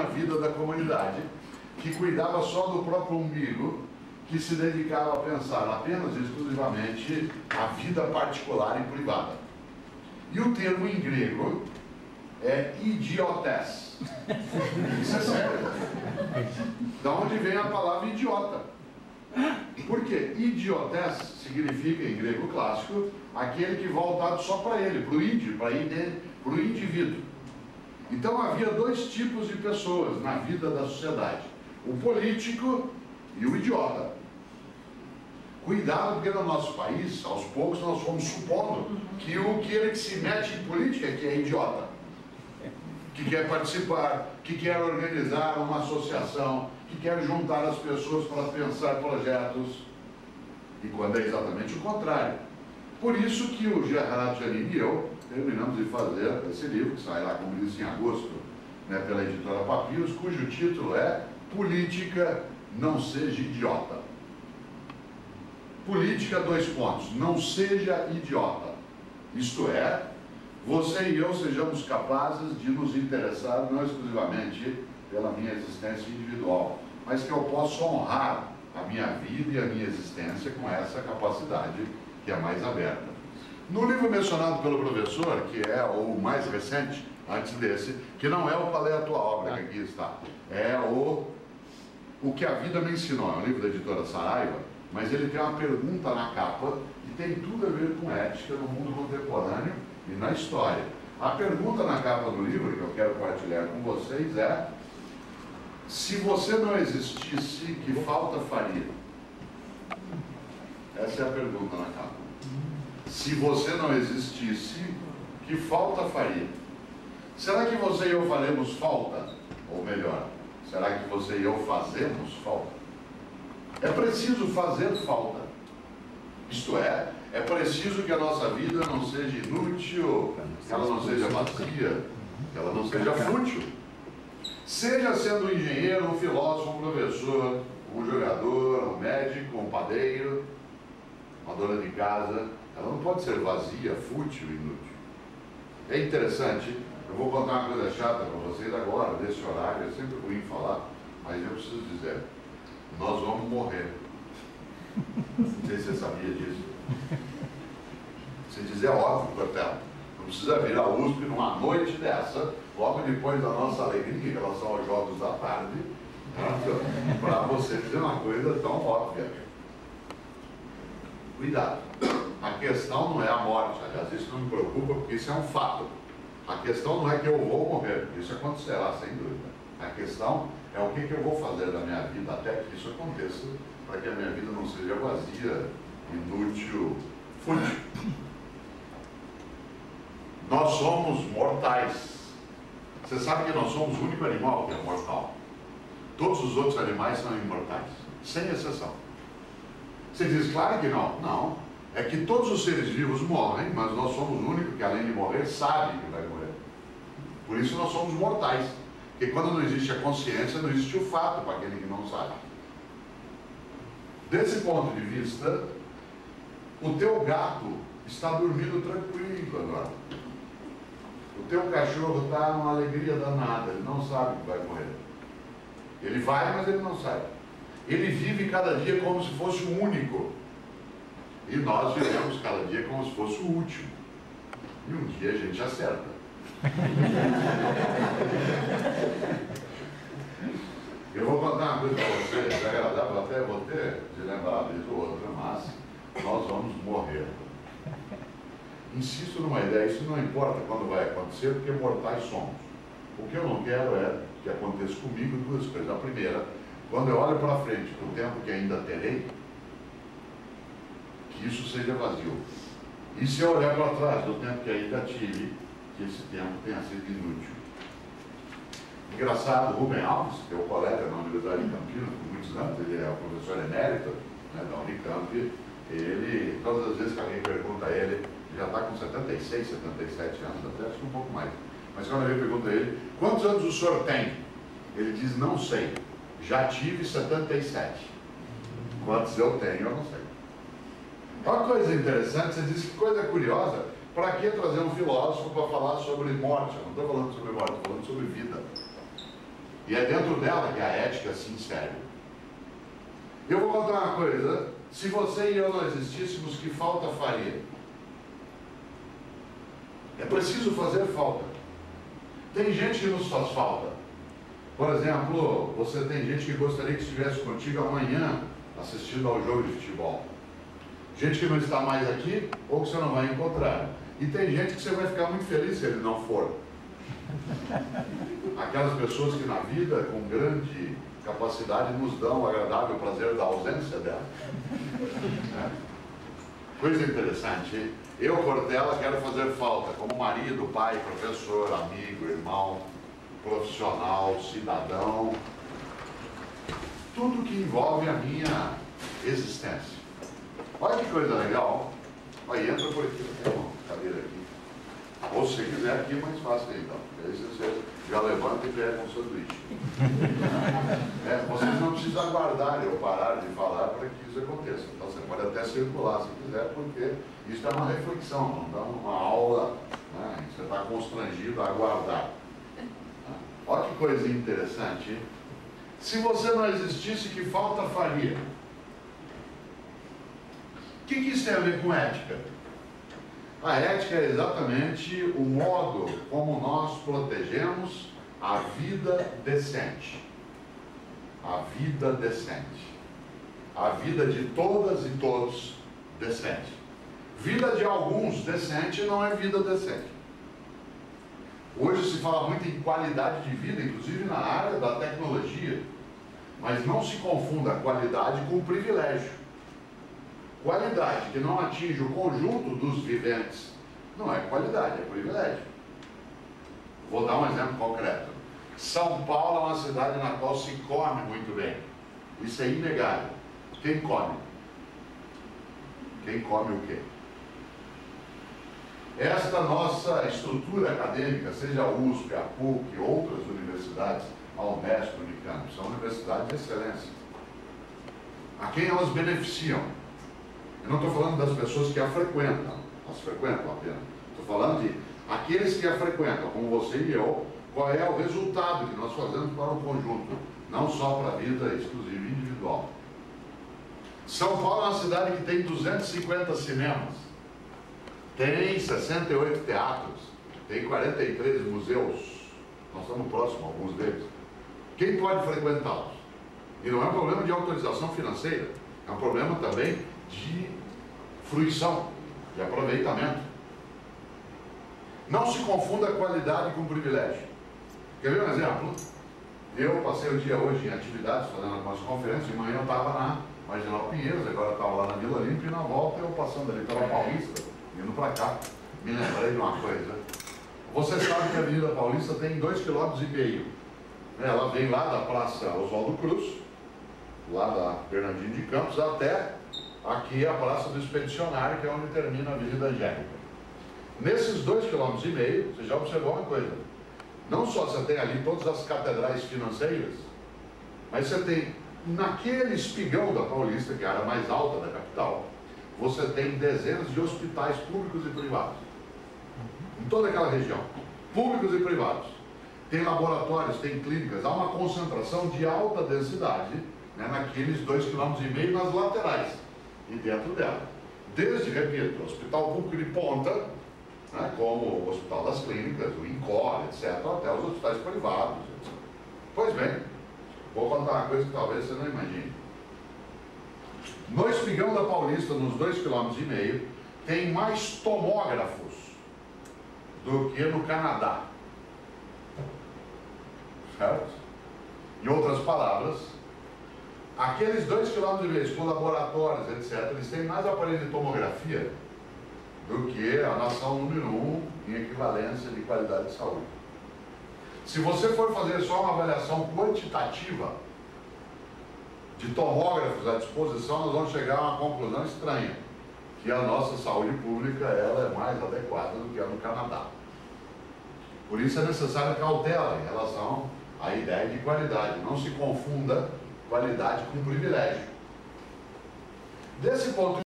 na vida da comunidade, que cuidava só do próprio umbigo, que se dedicava a pensar apenas e exclusivamente a vida particular e privada. E o termo em grego é idiotes. Isso é sério. Da onde vem a palavra idiota? Porque idiotes significa, em grego clássico, aquele que voltado só para ele, para o índio, para o indivíduo. Então havia dois tipos de pessoas na vida da sociedade: o político e o idiota. Cuidado, porque no nosso país, aos poucos, nós fomos supondo que aquele que se mete em política que é idiota, que quer participar, que quer organizar uma associação, que quer juntar as pessoas para pensar projetos, e quando é exatamente o contrário. Por isso que o Gerard Janine e eu terminamos de fazer esse livro, que sai lá, como disse, em agosto, né, pela editora Papiros, cujo título é Política, não seja idiota. Política, dois pontos, não seja idiota. Isto é, você e eu sejamos capazes de nos interessar não exclusivamente pela minha existência individual, mas que eu possa honrar a minha vida e a minha existência com essa capacidade que é mais aberta. No livro mencionado pelo professor, que é o mais recente, antes desse, que não é o Qual é a Tua Obra, que aqui está, é o que a Vida Me Ensinou, é um livro da editora Saraiva, mas ele tem uma pergunta na capa e tem tudo a ver com ética no mundo contemporâneo e na história. A pergunta na capa do livro, que eu quero partilhar com vocês, é: se você não existisse, que falta faria? Essa é a pergunta na capa. Se você não existisse, que falta faria? Será que você e eu faremos falta? Ou melhor, será que você e eu fazemos falta? É preciso fazer falta. Isto é preciso que a nossa vida não seja inútil, que ela não seja vazia, que ela não seja fútil. Seja sendo um engenheiro, um filósofo, um professor, um jogador, um médico, um padeiro, uma dona de casa, ela não pode ser vazia, fútil, inútil. É interessante, eu vou contar uma coisa chata para vocês agora, desse horário, é sempre ruim falar, mas eu preciso dizer: nós vamos morrer. Não sei se você sabia disso. Se dizer, é óbvio, Cortella. Não precisa vir à USP numa noite dessa, logo depois da nossa alegria em relação aos jogos da tarde, para você dizer uma coisa tão óbvia. Cuidado. A questão não é a morte. Aliás, isso não me preocupa, porque isso é um fato. A questão não é que eu vou morrer. Isso acontecerá, sem dúvida. A questão é o que eu vou fazer da minha vida até que isso aconteça, para que a minha vida não seja vazia, inútil, fútil. Nós somos mortais. Você sabe que nós somos o único animal que é mortal. Todos os outros animais são imortais, sem exceção. Você diz, claro que não. Não. É que todos os seres vivos morrem, mas nós somos o único que, além de morrer, sabe que vai morrer. Por isso nós somos mortais. Porque quando não existe a consciência, não existe o fato para aquele que não sabe. Desse ponto de vista, o teu gato está dormindo tranquilo agora. O teu cachorro está numa alegria danada, ele não sabe que vai morrer. Ele vai, mas ele não sabe. Ele vive cada dia como se fosse o único. E nós vivemos cada dia como se fosse o último. E um dia a gente acerta. Eu vou contar uma coisa para vocês, é agradável até vou ter de lembrar disso ou outra, mas nós vamos morrer. Insisto numa ideia, isso não importa quando vai acontecer, porque mortais somos. O que eu não quero é que aconteça comigo duas coisas. A primeira, quando eu olho para frente para o tempo que ainda terei, que isso seja vazio. E se eu olhar para trás do tempo que ainda tive, que esse tempo tenha sido inútil. Engraçado, Rubem Alves, que é o colega na Universidade de Campinas por muitos anos, ele é o professor emérito, né, da Unicamp, ele, todas as vezes que alguém pergunta a ele, ele já está com 76, 77 anos, até acho que um pouco mais, mas quando alguém pergunta a ele, quantos anos o senhor tem? Ele diz, não sei, já tive 77. Quantos eu tenho, eu não sei. Uma coisa interessante, você diz que coisa curiosa, para que trazer um filósofo para falar sobre morte? Eu não estou falando sobre morte, estou falando sobre vida. E é dentro dela que a ética se insere. Eu vou contar uma coisa: se você e eu não existíssemos, que falta faria? É preciso fazer falta. Tem gente que nos faz falta. Por exemplo, você tem gente que gostaria que estivesse contigo amanhã assistindo ao jogo de futebol. Gente que não está mais aqui ou que você não vai encontrar. E tem gente que você vai ficar muito feliz se ele não for. Aquelas pessoas que na vida, com grande capacidade, nos dão o agradável prazer da ausência dela. Coisa interessante. Eu, Cortella, quero fazer falta como marido, pai, professor, amigo, irmão, profissional, cidadão. Tudo que envolve a minha existência. Olha que coisa legal. Aí entra por aqui, tem uma cadeira aqui. Ou se quiser aqui, mais fácil então. Aí você já levanta e pega um sanduíche. Vocês não precisam aguardar eu parar de falar para que isso aconteça. Então você pode até circular se quiser, porque isso é uma reflexão, não dá uma aula, né? Você está constrangido a aguardar. Olha que coisa interessante, hein? Se você não existisse, que falta faria? O que isso tem a ver com ética? A ética é exatamente o modo como nós protegemos a vida decente. A vida decente. A vida de todas e todos decente. Vida de alguns decente não é vida decente. Hoje se fala muito em qualidade de vida, inclusive na área da tecnologia. Mas não se confunda qualidade com privilégio. Qualidade que não atinge o conjunto dos viventes não é qualidade, é privilégio. Vou dar um exemplo concreto. São Paulo é uma cidade na qual se come muito bem. Isso é inegável. Quem come? Quem come o quê? Esta nossa estrutura acadêmica, seja a USP, a PUC, outras universidades, a Unesp, a Unicamp, são universidades de excelência. A quem elas beneficiam? Eu não estou falando das pessoas que a frequentam, elas frequentam apenas. Estou falando de aqueles que a frequentam, como você e eu, qual é o resultado que nós fazemos para o conjunto, não só para a vida exclusiva e individual. São Paulo é uma cidade que tem 250 cinemas, tem 68 teatros, tem 43 museus, nós estamos próximos a alguns deles. Quem pode frequentá-los? E não é um problema de autorização financeira, é um problema também de fruição, de aproveitamento. Não se confunda qualidade com privilégio. Quer ver um exemplo? Eu passei o dia hoje em atividades, fazendo algumas conferências, de manhã eu estava na Marginal Pinheiros, agora eu estava lá na Vila Olímpia, e na volta eu passando ali pela Paulista, indo para cá, me lembrei de uma coisa. Você sabe que a Avenida Paulista tem 2,5 km. Ela vem lá da Praça Oswaldo Cruz, lá da Bernardino de Campos, até aqui a Praça do Expedicionário, que é onde termina a Avenida Angélica. Nesses 2,5 km, você já observou uma coisa. Não só você tem ali todas as catedrais financeiras, mas você tem, naquele espigão da Paulista, que é a área mais alta da capital, você tem dezenas de hospitais públicos e privados. Em toda aquela região. Públicos e privados. Tem laboratórios, tem clínicas, há uma concentração de alta densidade, né, naqueles 2,5 km nas laterais e dentro dela. Desde, repito, o hospital público de ponta, né, como o Hospital das Clínicas, o INCOR, etc., até os hospitais privados, etc. Pois bem, vou contar uma coisa que talvez você não imagine. No espigão da Paulista, nos 2,5 km, tem mais tomógrafos do que no Canadá. Certo? Em outras palavras, aqueles 2,5 km com laboratórios, etc., eles têm mais aparelho de tomografia do que a nação número 1 em equivalência de qualidade de saúde. Se você for fazer só uma avaliação quantitativa de tomógrafos à disposição, nós vamos chegar a uma conclusão estranha, que a nossa saúde pública ela é mais adequada do que a no Canadá. Por isso é necessária cautela em relação à ideia de qualidade. Não se confunda qualidade com privilégio. Desse ponto